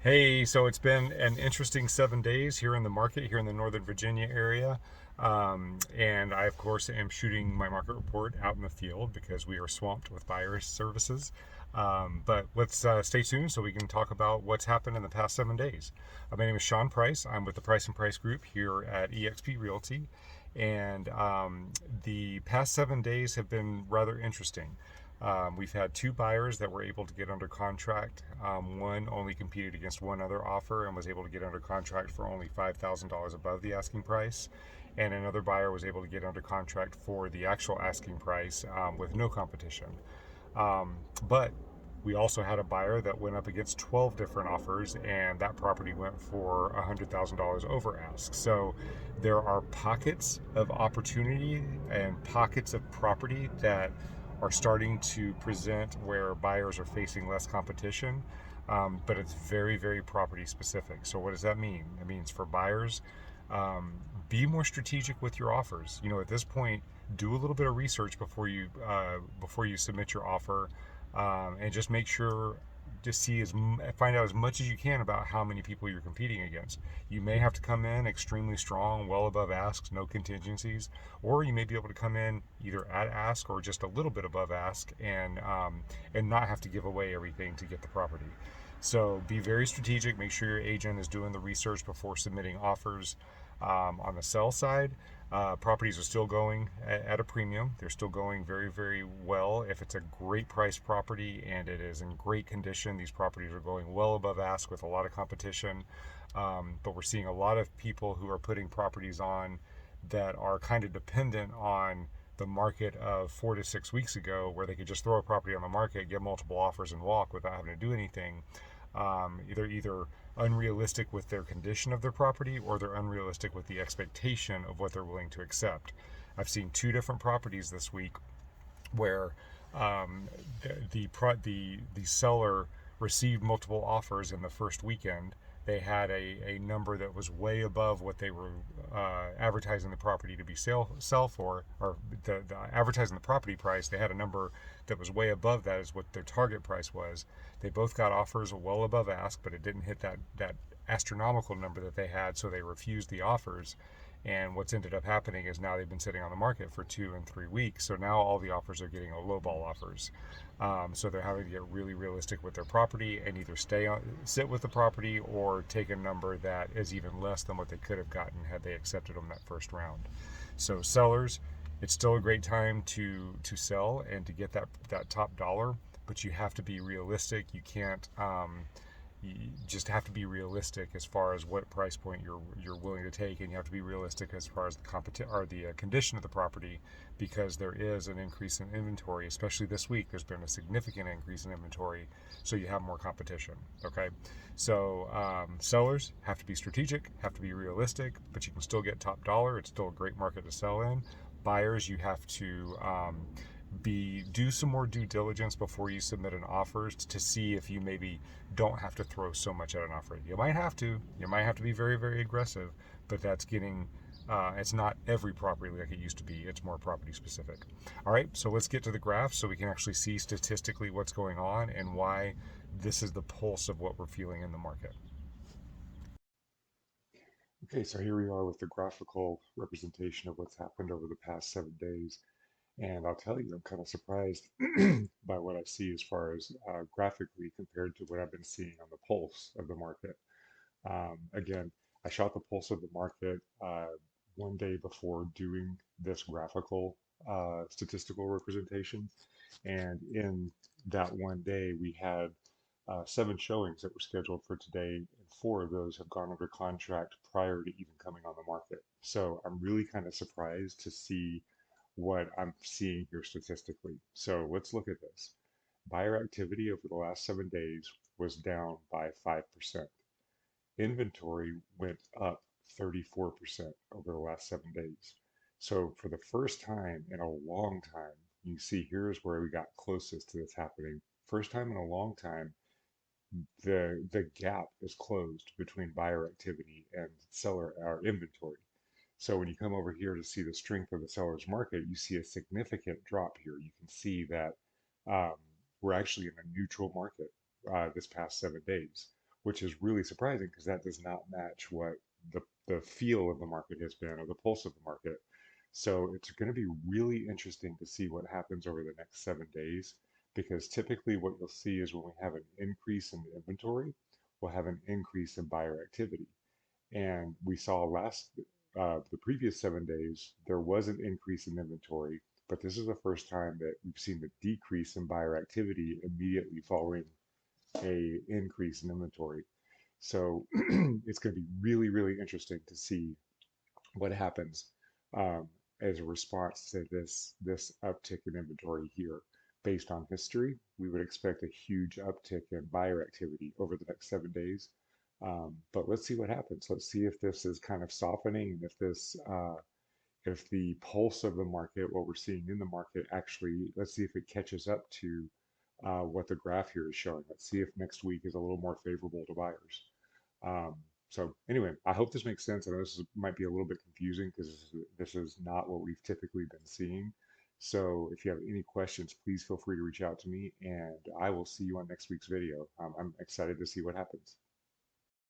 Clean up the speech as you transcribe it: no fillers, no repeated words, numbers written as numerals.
Hey, so it's been an interesting 7 days here in the market here in the Northern Virginia area. And I, of course, am shooting my market report out in the field because we are swamped with buyer services. But let's stay tuned so we can talk about what's happened in the past 7 days. My name is Sean Price. I'm with the Price and Price Group here at eXp Realty. And the past 7 days have been rather interesting. We've had two buyers that were able to get under contract. One only competed against one other offer and was able to get under contract for only $5,000 above the asking price. And another buyer was able to get under contract for the actual asking price with no competition. But we also had a buyer that went up against 12 different offers, and that property went for $100,000 over ask. So there are pockets of opportunity and pockets of property that are starting to present where buyers are facing less competition. But it's very, very property specific. So, what does that mean? It means for buyers, um, be more strategic with your offers. At this point, do a little bit of research before you submit your offer, and just make sure to find out as much as you can about how many people you're competing against. You may have to come in extremely strong, well above asks, no contingencies, or you may be able to come in either at ask or just a little bit above ask, and not have to give away everything to get the property. So be very strategic. Make sure your agent is doing the research before submitting offers. On the sell side, properties are still going at a premium. They're still going very, very well. If it's a great price property and it is in great condition, these properties are going well above ask with a lot of competition. But we're seeing a lot of people who are putting properties on that are kind of dependent on the market of 4 to 6 weeks ago, where they could just throw a property on the market, get multiple offers, and walk without having to do anything. Either unrealistic with their condition of their property, or they're unrealistic with the expectation of what they're willing to accept. I've seen two different properties this week where the seller received multiple offers in the first weekend. They had a number that was way above what they were advertising the property to be sell for, or the advertising the property price. They had a number that was way above that is what their target price was. They both got offers well above ask, but it didn't hit that astronomical number that they had, so they refused the offers. And what's ended up happening is now they've been sitting on the market for 2 and 3 weeks. So now all the offers are getting lowball offers. So they're having to get really realistic with their property and either sit with the property, or take a number that is even less than what they could have gotten had they accepted them that first round. So sellers, it's still a great time to sell and to get that top dollar, but you have to be realistic. You just have to be realistic as far as what price point you're willing to take, and you have to be realistic as far as the condition of the property, because there is an increase in inventory, especially this week. There's been a significant increase in inventory, so you have more competition. Okay, so sellers have to be strategic, have to be realistic, but you can still get top dollar. It's still a great market to sell in. Buyers, you have to do some more due diligence before you submit an offer to see if you maybe don't have to throw so much at an offer. You might have to be very, very aggressive, but it's not every property like it used to be. It's more property specific. All right, so let's get to the graph so we can actually see statistically what's going on and why this is the pulse of what we're feeling in the market. Okay, so here we are with the graphical representation of what's happened over the past 7 days. And I'll tell you, I'm kind of surprised by what I see as far as graphically compared to what I've been seeing on the pulse of the market. Again, I shot the pulse of the market one day before doing this graphical statistical representation. And in that one day, we had seven showings that were scheduled for today, and four of those have gone under contract prior to even coming on the market. So I'm really kind of surprised to see what I'm seeing here statistically. So let's look at this. Buyer activity over the last 7 days was down by 5%. Inventory went up 34% over the last 7 days. So for the first time in a long time, you see here's where we got closest to this happening. First time in a long time, the gap is closed between buyer activity and seller or inventory. So when you come over here to see the strength of the seller's market, you see a significant drop here. You can see that um, we're actually in a neutral market this past 7 days. which is really surprising because that does not match what the feel of the market has been or the pulse of the market. So it's going to be really interesting to see what happens over the next 7 days, because typically what you'll see is when we have an increase in inventory, we'll have an increase in buyer activity. And we saw the previous 7 days, there was an increase in inventory, but this is the first time that we've seen the decrease in buyer activity immediately following a increase in inventory. So it's going to be really, really interesting to see what happens um, as a response to this uptick in inventory here. Based on history, we would expect a huge uptick in buyer activity over the next 7 days. But let's see what happens. Let's see if this is kind of softening, and if the pulse of the market, what we're seeing in the market, actually, let's see if it catches up to what the graph here is showing. Let's see if next week is a little more favorable to buyers. Um, so anyway, I hope this makes sense. I know might be a little bit confusing because this is not what we've typically been seeing. So if you have any questions, please feel free to reach out to me, and I will see you on next week's video. I'm excited to see what happens.